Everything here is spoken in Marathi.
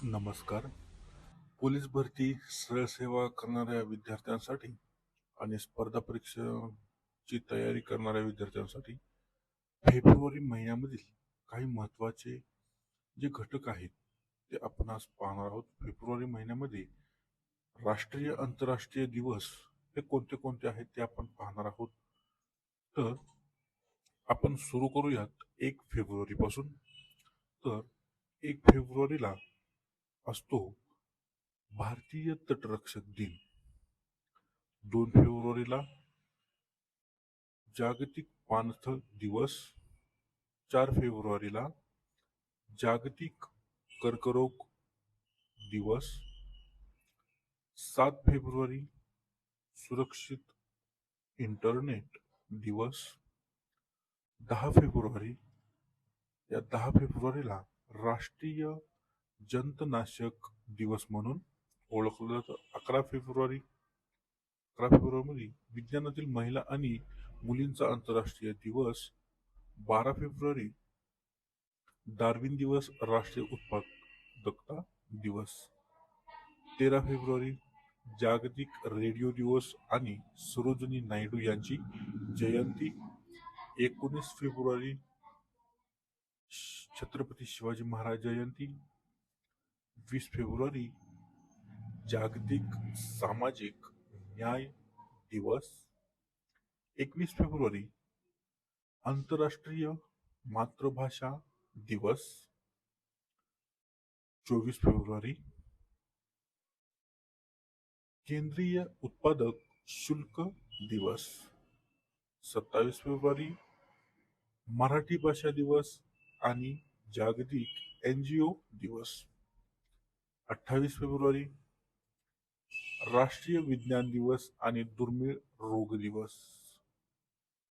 नमस्कार. पोलीस भरती, सरळ सेवा करणाऱ्या विद्यार्थ्यांसाठी आणि स्पर्धा परीक्षांची तयारी करणाऱ्या विद्यार्थ्यांसाठी फेब्रुवारी महिन्यामधील काही महत्त्वाचे जे घटक आहेत ते आपण आज पाहणार आहोत. फेब्रुवारी महिन्यामध्ये राष्ट्रीय आंतरराष्ट्रीय दिवस हे कोणते कोणते आहेत ते आपण पाहणार आहोत. तर आपण सुरू करूयात 1 फेब्रुवारी पासून. तर 1 फेब्रुवारीला असतो भारतीय तटरक्षक दिन. 2 फेब्रुवारीला जागतिक पाणथळ दिवस. 4 फेब्रुवारीला जागतिक कर्करोग दिवस. 7 फेब्रुवारी सुरक्षित इंटरनेट दिवस. 10 फेब्रुवारी, या 10 फेब्रुवारीला राष्ट्रीय जंतनाशक दिवस म्हणून ओळखलं जातं. 11 फेब्रुवारी विज्ञानातील महिला आणि मुलींचा आंतरराष्ट्रीय दिवस. 12 फेब्रुवारी डार्विन दिवस, राष्ट्रीय उत्पादकता दिवस. 13 फेब्रुवारी जागतिक रेडिओ दिवस आणि सरोजिनी नायडू यांची जयंती. 19 फेब्रुवारी छत्रपती शिवाजी महाराज जयंती. 20 फेब्रुवारी जागतिक सामाजिक न्याय दिवस. 21 फेब्रुवारी आंतरराष्ट्रीय मातृभाषा दिवस. 24 फेब्रुवारी केंद्रीय उत्पादक शुल्क दिवस. 27 फेब्रुवारी मराठी भाषा दिवस आणि जागतिक NGO दिवस. 28 फेब्रुवारी राष्ट्रीय विज्ञान दिवस आणि दुर्मिळ रोग दिवस.